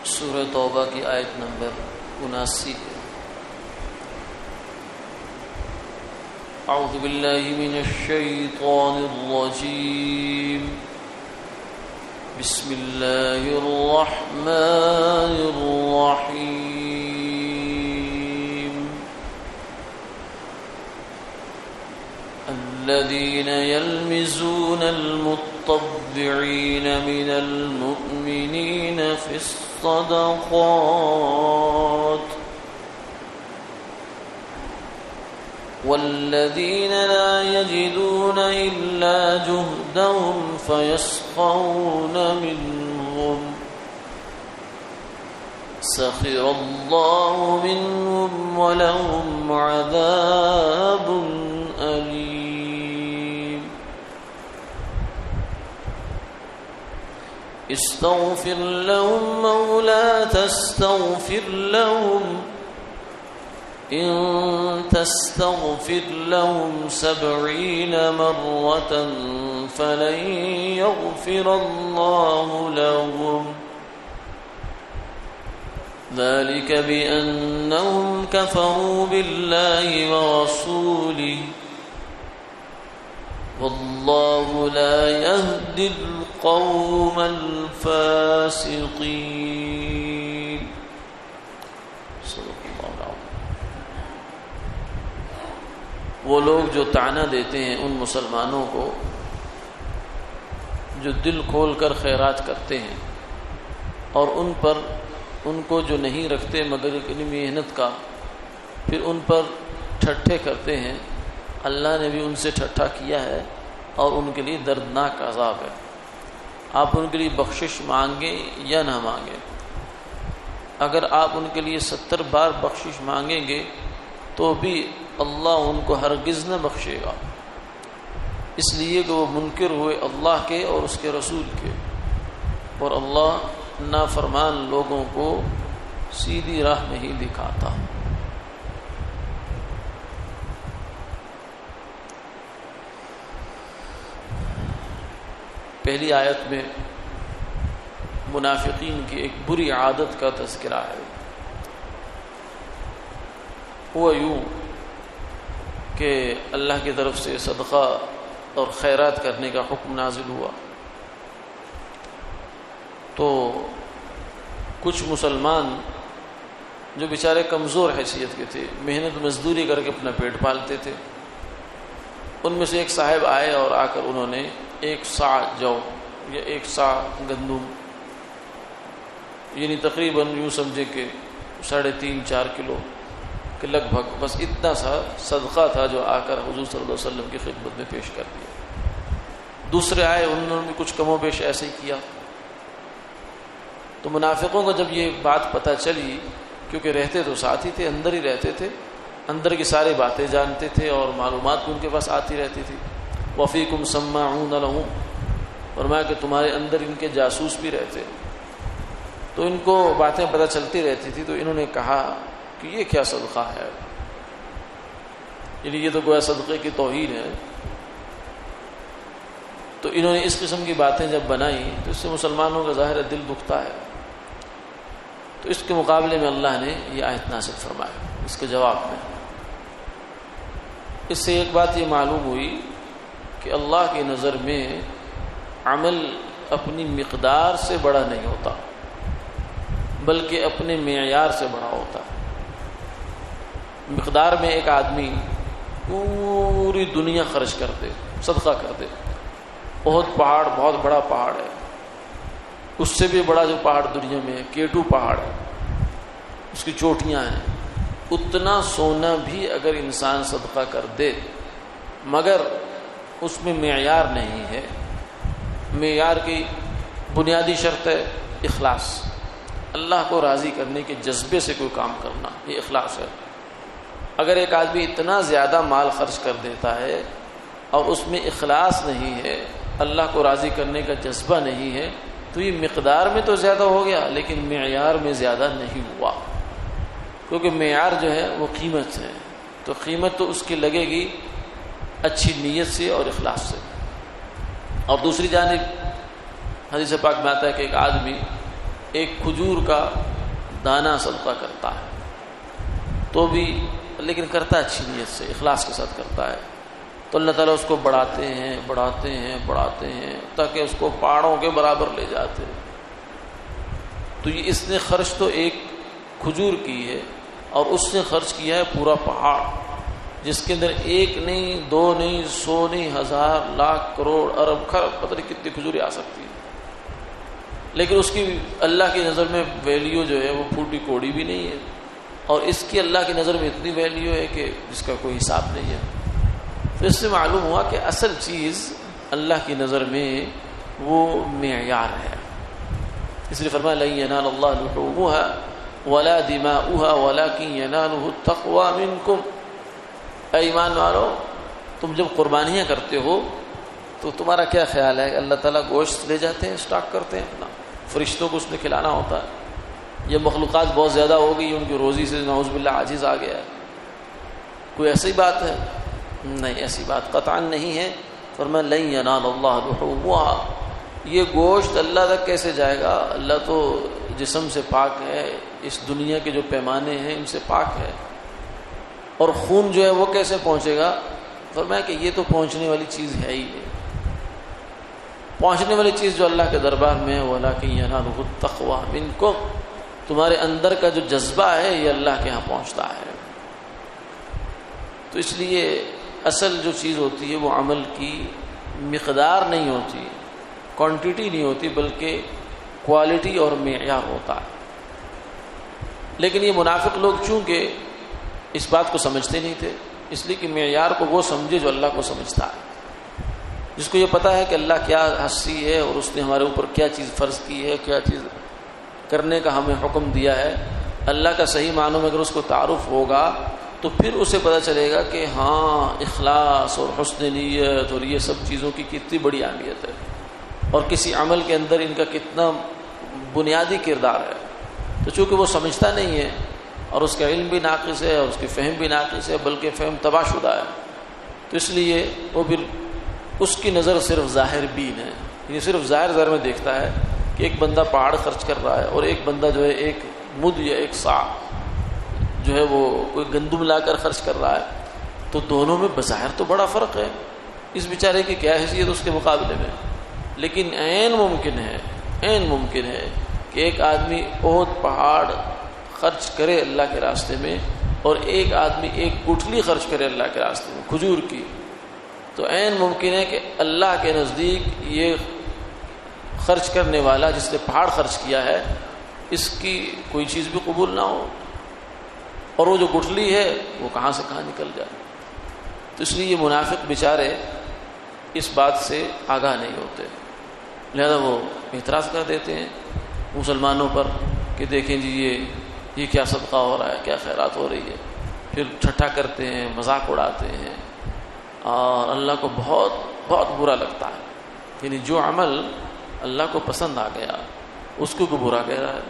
سورہ توبہ کی آیت نمبر 79 ہے۔ اعوذ باللہ من الشیطان الرجیم، بسم اللہ الرحمن الرحیم۔ الذين يلمزون المطوعين من المؤمنين في الصدقات والذين لا يجدون إلا جهدهم فيسخرون منهم سخر الله منهم ولهم عذاب أليم۔ استغفر لهم أو لا تستغفر لهم إن تستغفر لهم 70 مرة فلن يغفر الله لهم ذلك بأنهم كفروا بالله ورسوله والله لا يهدي القوم الفاسقين۔ وہ لوگ جو طعنہ دیتے ہیں ان مسلمانوں کو جو دل کھول کر خیرات کرتے ہیں اور ان کو جو نہیں رکھتے مگر اپنی محنت کا، پھر ان پر ٹھٹھے کرتے ہیں، اللہ نے بھی ان سے ٹھٹھا کیا ہے اور ان کے لیے دردناک عذاب ہے۔ آپ ان کے لیے بخشش مانگیں یا نہ مانگیں، اگر آپ ان کے لیے 70 بار بخشش مانگیں گے تو بھی اللہ ان کو ہرگز نہ بخشے گا، اس لیے کہ وہ منکر ہوئے اللہ کے اور اس کے رسول کے، اور اللہ نافرمان لوگوں کو سیدھی راہ نہیں دکھاتا۔ پہلی آیت میں منافقین کی ایک بری عادت کا تذکرہ ہے۔ وہ یوں کہ اللہ کی طرف سے صدقہ اور خیرات کرنے کا حکم نازل ہوا تو کچھ مسلمان جو بیچارے کمزور حیثیت کے تھے، محنت مزدوری کر کے اپنا پیٹ پالتے تھے، ان میں سے ایک صاحب آئے اور آ کر انہوں نے 1 صاع جو یا 1 صاع گندم، یعنی تقریباً یوں سمجھے کہ 3.5-4 کلو کہ لگ بھگ بس اتنا سا صدقہ تھا جو آ کر حضور صلی اللہ علیہ وسلم کی خدمت میں پیش کر دیا۔ دوسرے آئے، انہوں نے کچھ کم و بیش ایسے ہی کیا۔ تو منافقوں کو جب یہ بات پتہ چلی، کیونکہ رہتے تو ساتھ ہی تھے، اندر ہی رہتے تھے، اندر کی ساری باتیں جانتے تھے اور معلومات بھی ان کے پاس آتی رہتی تھی۔ وفیکم سماعون لهم، فرمایا کہ تمہارے اندر ان کے جاسوس بھی رہتے، تو ان کو باتیں پتہ چلتی رہتی تھی۔ تو انہوں نے کہا کہ یہ کیا صدقہ ہے، یعنی یہ تو گویا صدقے کی توہین ہے۔ تو انہوں نے اس قسم کی باتیں جب بنائی تو اس سے مسلمانوں کا ظاہر دل دکھتا ہے۔ تو اس کے مقابلے میں اللہ نے یہ آیت نازل فرمائی اس کے جواب میں۔ اس سے ایک بات یہ معلوم ہوئی کہ اللہ کی نظر میں عمل اپنی مقدار سے بڑا نہیں ہوتا بلکہ اپنے معیار سے بڑا ہوتا ہے۔ مقدار میں ایک آدمی پوری دنیا خرچ کر دے، صدقہ کر دے، بہت بڑا پہاڑ ہے، اس سے بھی بڑا جو پہاڑ دنیا میں ہے K2 پہاڑ ہے، اس کی چوٹیاں ہیں، اتنا سونا بھی اگر انسان صدقہ کر دے مگر اس میں معیار نہیں ہے۔ معیار کی بنیادی شرط ہے اخلاص، اللہ کو راضی کرنے کے جذبے سے کوئی کام کرنا، یہ اخلاص ہے۔ اگر ایک آدمی اتنا زیادہ مال خرچ کر دیتا ہے اور اس میں اخلاص نہیں ہے، اللہ کو راضی کرنے کا جذبہ نہیں ہے، تو یہ مقدار میں تو زیادہ ہو گیا لیکن معیار میں زیادہ نہیں ہوا، کیونکہ معیار جو ہے وہ قیمت ہے، تو قیمت تو اس کی لگے گی اچھی نیت سے اور اخلاص سے۔ اور دوسری جانب حدیث پاک میں آتا ہے کہ ایک آدمی ایک کھجور کا دانہ صدقہ کرتا ہے تو بھی، لیکن کرتا ہے اچھی نیت سے، اخلاص کے ساتھ کرتا ہے، تو اللہ تعالیٰ اس کو بڑھاتے ہیں بڑھاتے ہیں بڑھاتے ہیں تاکہ اس کو پہاڑوں کے برابر لے جاتے ہیں۔ تو یہ اس نے خرچ تو ایک کھجور کی ہے، اور اس نے خرچ کیا ہے پورا پہاڑ، جس کے اندر ایک نہیں، دو نہیں، 100 نہیں، 1000 لاکھ کروڑ ارب خرب پتہ نہیں کتنی کھجوریں آ سکتی ہیں، لیکن اس کی اللہ کی نظر میں ویلیو جو ہے وہ پھوٹی کوڑی بھی نہیں ہے، اور اس کی اللہ کی نظر میں اتنی ویلیو ہے کہ جس کا کوئی حساب نہیں ہے۔ تو اس سے معلوم ہوا کہ اصل چیز اللہ کی نظر میں وہ معیار ہے، اس لیے فرمایا لن ینال اللہ لحومها ولا دماؤها ولكن يناله التقوى منكم۔ اے ایمان والو، تم جب قربانیاں کرتے ہو تو تمہارا کیا خیال ہے؟ اللہ تعالیٰ گوشت لے جاتے ہیں، اسٹاک کرتے ہیں اپنا، فرشتوں کو اس نے کھلانا ہوتا ہے، یہ مخلوقات بہت زیادہ ہو گئی، ان کی روزی سے نعوذ باللہ عاجز آ گیا ہے، کوئی ایسی بات ہے؟ نہیں، ایسی بات قطعا نہیں ہے۔ فرمایا لن ینال اللہ لحومها، یہ گوشت اللہ تک کیسے جائے گا؟ اللہ تو جسم سے پاک ہے، اس دنیا کے جو پیمانے ہیں ان سے پاک ہے، اور خون جو ہے وہ کیسے پہنچے گا؟ فرمایا کہ یہ تو پہنچنے والی چیز ہے ہی نہیں، پہنچنے والی چیز جو اللہ کے دربار میں ہے وَلَٰكِن يَنَالُهُ التَّقْوَىٰ مِنكُمْ، تمہارے اندر کا جو جذبہ ہے یہ اللہ کے ہاں پہنچتا ہے۔ تو اس لیے اصل جو چیز ہوتی ہے وہ عمل کی مقدار نہیں ہوتی، کوانٹٹی نہیں ہوتی، بلکہ کوالٹی اور معیار ہوتا ہے۔ لیکن یہ منافق لوگ چونکہ اس بات کو سمجھتے نہیں تھے، اس لیے کہ معیار کو وہ سمجھے جو اللہ کو سمجھتا ہے، جس کو یہ پتا ہے کہ اللہ کیا ہستی ہے اور اس نے ہمارے اوپر کیا چیز فرض کی ہے، کیا چیز کرنے کا ہمیں حکم دیا ہے۔ اللہ کا صحیح معنوں میں اگر اس کو تعارف ہوگا تو پھر اسے پتہ چلے گا کہ ہاں اخلاص اور حسن نیت اور یہ سب چیزوں کی کتنی بڑی اہمیت ہے، اور کسی عمل کے اندر ان کا کتنا بنیادی کردار ہے۔ تو چونکہ وہ سمجھتا نہیں ہے، اور اس کا علم بھی ناقص ہے اور اس کی فہم بھی ناقص ہے، بلکہ فہم تباہ شدہ ہے، تو اس لیے وہ پھر اس کی نظر صرف ظاہر بین ہے، یعنی صرف ظاہر میں دیکھتا ہے کہ ایک بندہ پہاڑ خرچ کر رہا ہے اور ایک بندہ جو ہے ایک مد یا ایک سا جو ہے وہ کوئی گندم لا کر خرچ کر رہا ہے، تو دونوں میں بظاہر تو بڑا فرق ہے، اس بیچارے کی کیا حیثیت اس کے مقابلے میں، لیکن عین ممکن ہے کہ ایک آدمی احد پہاڑ خرچ کرے اللہ کے راستے میں، اور ایک آدمی ایک گٹھلی خرچ کرے اللہ کے راستے میں کھجور کی، تو عین ممکن ہے کہ اللہ کے نزدیک یہ خرچ کرنے والا جس نے پہاڑ خرچ کیا ہے اس کی کوئی چیز بھی قبول نہ ہو، اور وہ جو گٹھلی ہے وہ کہاں سے کہاں نکل جائے۔ تو اس لیے یہ منافق بیچارے اس بات سے آگاہ نہیں ہوتے، لہذا وہ اعتراض کر دیتے ہیں مسلمانوں پر کہ دیکھیں جی یہ کیا صدقہ ہو رہا ہے، کیا خیرات ہو رہی ہے، پھر ٹھٹھا کرتے ہیں، مذاق اڑاتے ہیں، اور اللہ کو بہت بہت برا لگتا ہے، یعنی جو عمل اللہ کو پسند آ گیا اس کو برا کہہ رہا ہے،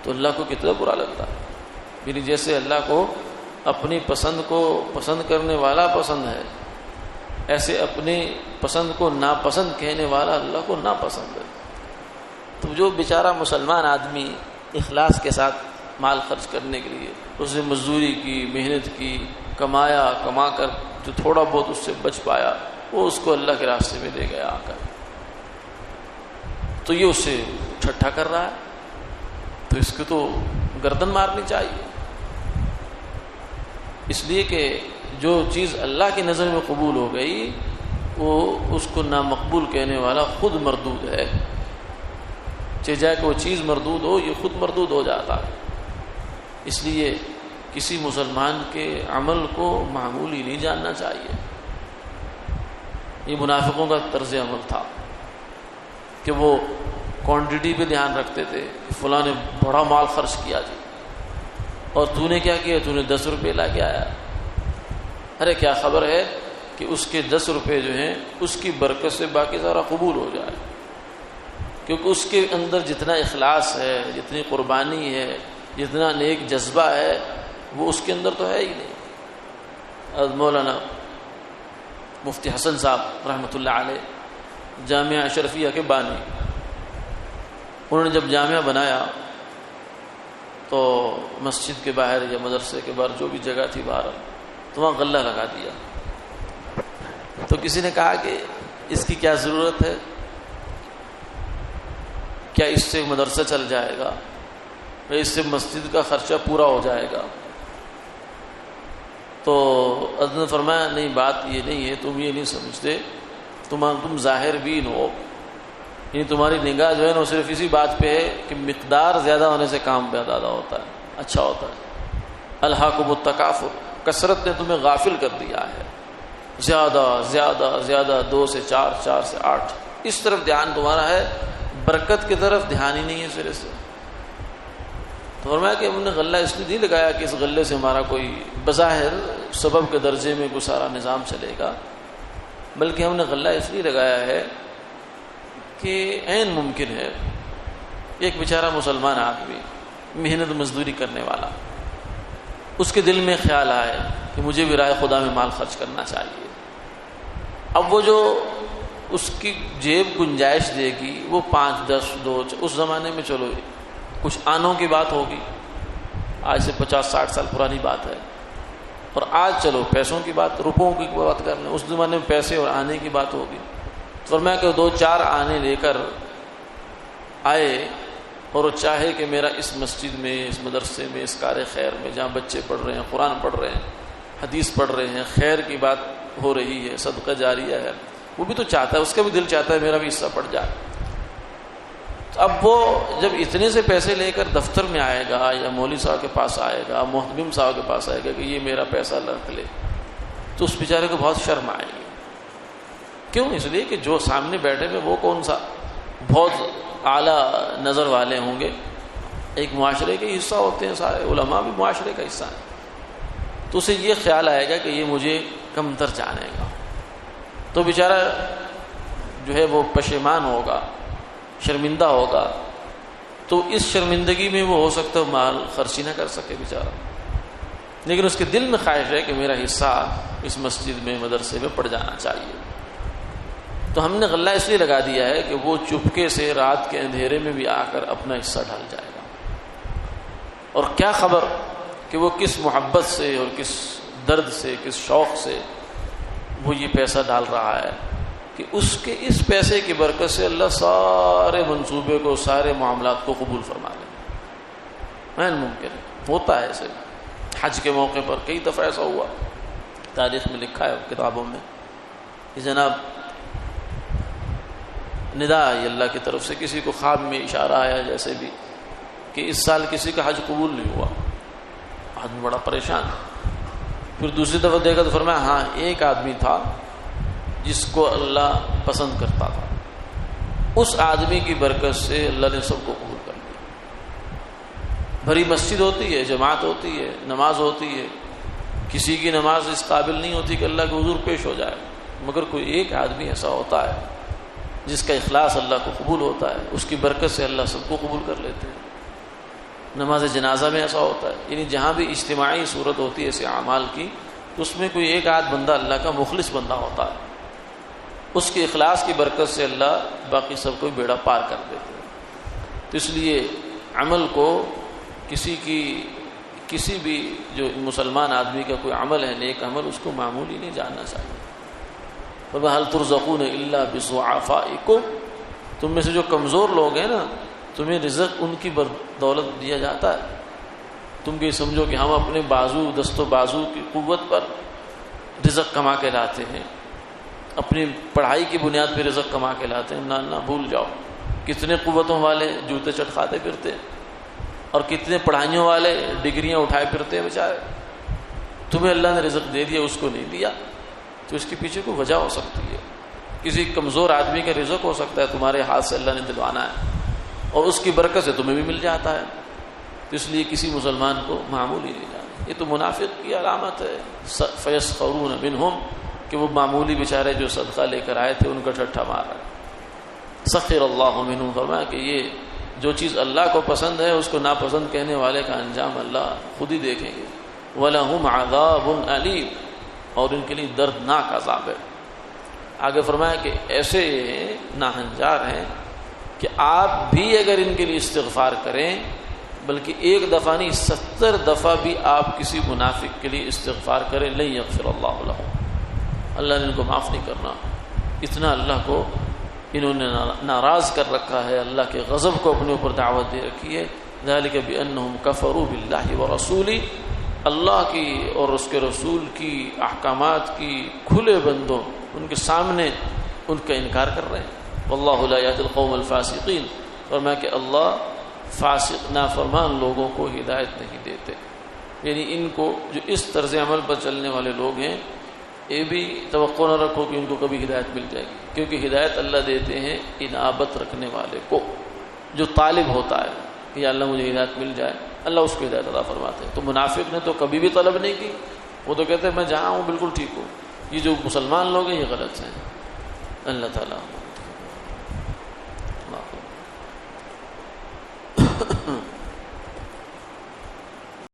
تو اللہ کو کتنا برا لگتا ہے، یعنی جیسے اللہ کو اپنی پسند کو پسند کرنے والا پسند ہے، ایسے اپنی پسند کو ناپسند کہنے والا اللہ کو ناپسند ہے۔ تو جو بیچارہ مسلمان آدمی اخلاص کے ساتھ مال خرچ کرنے کے لیے اس نے مزدوری کی، محنت کی، کما کر جو تھوڑا بہت اس سے بچ پایا وہ اس کو اللہ کے راستے میں دے گیا آ کر، تو یہ اسے ٹھٹھا کر رہا ہے، تو اس کو تو گردن مارنی چاہیے، اس لیے کہ جو چیز اللہ کی نظر میں قبول ہو گئی وہ اس کو نامقبول کہنے والا خود مردود ہے، چاہے کہ وہ چیز مردود ہو یہ خود مردود ہو جاتا ہے۔ اس لیے کسی مسلمان کے عمل کو معمولی نہیں جاننا چاہیے، یہ منافقوں کا طرز عمل تھا کہ وہ کوانٹٹی پہ دھیان رکھتے تھے، فلاں نے بڑا مال خرچ کیا جی، اور تو نے کیا کیا، تو نے 10 روپے لا کے آیا، ارے کیا خبر ہے کہ اس کے 10 روپے جو ہیں اس کی برکت سے باقی سارا قبول ہو جائے، کیونکہ اس کے اندر جتنا اخلاص ہے، جتنی قربانی ہے، جتنا نیک جذبہ ہے وہ اس کے اندر تو ہے ہی نہیں۔ مولانا مفتی حسن صاحب رحمۃ اللہ علیہ جامعہ اشرفیہ کے بانی، انہوں نے جب جامعہ بنایا تو مسجد کے باہر یا مدرسے کے باہر جو بھی جگہ تھی باہر تو وہاں غلہ لگا دیا. تو کسی نے کہا کہ اس کی کیا ضرورت ہے, کیا اس سے مدرسہ چل جائے گا, اس سے مسجد کا خرچہ پورا ہو جائے گا؟ تو حضرت نے فرمایا نہیں, بات یہ نہیں ہے, تم یہ نہیں سمجھتے, تم ظاہر بین ہو, یعنی تمہاری نگاہ جو ہے نا صرف اسی بات پہ ہے کہ مقدار زیادہ ہونے سے کام زیادہ ہوتا ہے, اچھا ہوتا ہے. الہاکم التکاثر, کثرت نے تمہیں غافل کر دیا ہے, زیادہ زیادہ زیادہ, 2 سے 4, 4 سے 8, اس طرف دھیان تمہارا ہے, برکت کی طرف دھیان ہی نہیں ہے سرے سے. تو فرمایا کہ ہم نے غلہ اس لیے نہیں لگایا کہ اس غلے سے ہمارا کوئی بظاہر سبب کے درجے میں کوئی سارا نظام چلے گا, بلکہ ہم نے غلہ اس لیے لگایا ہے کہ عین ممکن ہے ایک بیچارہ مسلمان آدمی محنت مزدوری کرنے والا, اس کے دل میں خیال آئے کہ مجھے بھی رائے خدا میں مال خرچ کرنا چاہیے. اب وہ جو اس کی جیب گنجائش دے گی وہ 5, 10, 2, اس زمانے میں چلو کچھ آنوں کی بات ہوگی, آج سے 50, 60 سال پرانی بات ہے, اور آج چلو پیسوں کی بات, روپوں کی بات کر لیں, اس زمانے میں پیسے اور آنے کی بات ہوگی. فرمایا کہ 2, 4 آنے لے کر آئے اور وہ چاہے کہ میرا اس مسجد میں, اس مدرسے میں, اس کار خیر میں جہاں بچے پڑھ رہے ہیں, قرآن پڑھ رہے ہیں, حدیث پڑھ رہے ہیں, خیر کی بات ہو رہی ہے, صدقہ جاریہ ہے, وہ بھی تو چاہتا ہے, اس کا بھی دل چاہتا ہے میرا بھی حصہ پڑ جائے. اب وہ جب اتنے سے پیسے لے کر دفتر میں آئے گا یا مولوی صاحب کے پاس آئے گا, محتمم صاحب کے پاس آئے گا کہ یہ میرا پیسہ رکھ لے, تو اس بیچارے کو بہت شرم آئے گی. کیوں؟ اس لیے کہ جو سامنے بیٹھے ہوئے وہ کون سا بہت اعلیٰ نظر والے ہوں گے, ایک معاشرے کے حصہ ہوتے ہیں سارے, علماء بھی معاشرے کا حصہ ہیں, تو اسے یہ خیال آئے گا کہ یہ مجھے کمتر جانے گا, تو بیچارہ جو ہے وہ پشیمان ہوگا, شرمندہ ہوگا. تو اس شرمندگی میں وہ ہو سکتا ہے مال خرچی نہ کر سکے بیچارہ, لیکن اس کے دل میں خواہش ہے کہ میرا حصہ اس مسجد میں, مدرسے میں پڑ جانا چاہیے. تو ہم نے غلہ اس لیے لگا دیا ہے کہ وہ چپکے سے رات کے اندھیرے میں بھی آ کر اپنا حصہ ڈال جائے گا, اور کیا خبر کہ وہ کس محبت سے اور کس درد سے, کس شوق سے وہ یہ پیسہ ڈال رہا ہے, کہ اس کے اس پیسے کی برکت سے اللہ سارے منصوبے کو, سارے معاملات کو قبول فرما لے. عین ممکن ہے, ہوتا ہے ایسے. حج کے موقع پر کئی دفعہ ایسا ہوا, تاریخ میں لکھا ہے کتابوں میں, کہ جناب ندا آئی اللہ کی طرف سے, کسی کو خواب میں اشارہ آیا جیسے بھی کہ اس سال کسی کا حج قبول نہیں ہوا. آدمی بڑا پریشان. پھر دوسری دفعہ دیکھا تو فرمایا ہاں ایک آدمی تھا جس کو اللہ پسند کرتا تھا, اس آدمی کی برکت سے اللہ نے سب کو قبول کر لیا. بھری مسجد ہوتی ہے, جماعت ہوتی ہے, نماز ہوتی ہے, کسی کی نماز اس قابل نہیں ہوتی کہ اللہ کے حضور پیش ہو جائے, مگر کوئی ایک آدمی ایسا ہوتا ہے جس کا اخلاص اللہ کو قبول ہوتا ہے, اس کی برکت سے اللہ سب کو قبول کر لیتے ہیں. نماز جنازہ میں ایسا ہوتا ہے, یعنی جہاں بھی اجتماعی صورت ہوتی ہے ایسے اعمال کی, تو اس میں کوئی ایک آدھ بندہ اللہ کا مخلص بندہ ہوتا ہے, اس کے اخلاص کی برکت سے اللہ باقی سب کو بیڑا پار کر دیتے ہیں. تو اس لیے عمل کو کسی بھی جو مسلمان آدمی کا کوئی عمل ہے, نیک عمل, اس کو معمولی نہیں جاننا چاہیے. فَهَلْ تُرْزَقُونَ إِلَّا بِضُعَفَائِكُمْ, تم میں سے جو کمزور لوگ ہیں نا, تمہیں رزق ان کی بدولت دیا جاتا ہے. تم یہ سمجھو کہ ہم اپنے بازو, دست و بازو کی قوت پر رزق کما کے لاتے ہیں, اپنی پڑھائی کی بنیاد پہ رزق کما کے لاتے ہیں. نہ بھول جاؤ, کتنے قوتوں والے جوتے چٹکاتے پھرتے ہیں, اور کتنے پڑھائیوں والے ڈگریاں اٹھائے پھرتے ہیں بیچارے. تمہیں اللہ نے رزق دے دیا, اس کو نہیں دیا, تو اس کے پیچھے کوئی وجہ ہو سکتی ہے. کسی کمزور آدمی کا رزق ہو سکتا ہے تمہارے ہاتھ سے اللہ نے دلوانا ہے, اور اس کی برکت سے تمہیں بھی مل جاتا ہے. تو اس لیے کسی مسلمان کو معمولی نہیں جانا. یہ تو منافق کی علامت ہے, فَيَسْخَرُونَ مِنْهُمْ, کہ وہ معمولی بیچارے جو صدقہ لے کر آئے تھے ان کا ٹھٹھا مار رہا ہے. سخر اللہ منہم, فرمایا کہ یہ جو چیز اللہ کو پسند ہے اس کو ناپسند کہنے والے کا انجام اللہ خود ہی دیکھیں گے. وَلَهُمْ عَذَابٌ أَلِيمٌ, اور ان کے لیے دردناک عذاب ہے. آگے فرمایا کہ ایسے ناہنجار ہیں کہ آپ بھی اگر ان کے لیے استغفار کریں، بلکہ ایک دفعہ نہیں 70 دفعہ بھی آپ کسی منافق کے لیے استغفار کریں، لن یغفر اللہ لہم، اللہ نے ان کو معاف نہیں کرنا. اتنا اللہ کو انہوں نے ناراض کر رکھا ہے، اللہ کے غضب کو اپنے اوپر دعوت دے رکھی ہے. ذالک بانہم کفروا باللہ ورسولہ، اللہ کی اور اس کے رسول کی احکامات کی کھلے بندوں ان کے سامنے ان کا انکار کر رہے ہیں. واللہ لا یہدی القوم الفاسقین، فرمایا کہ اللہ فاسق نافرمان لوگوں کو ہدایت نہیں دیتے. یعنی ان کو جو اس طرز عمل پر چلنے والے لوگ ہیں، یہ بھی توقع نہ رکھو کہ ان کو کبھی ہدایت مل جائے گی، کیونکہ ہدایت اللہ دیتے ہیں انابت رکھنے والے کو، جو طالب ہوتا ہے کہ یا اللہ مجھے ہدایت مل جائے، اللہ اس کو ہدایت عطا فرماتے ہیں. تو منافق نے تو کبھی بھی طلب نہیں کی، وہ تو کہتے ہیں میں جہاں ہوں بالکل ٹھیک ہوں. یہ جو مسلمان لوگ ہیں یہ غلط ہیں. اللہ تعالیٰ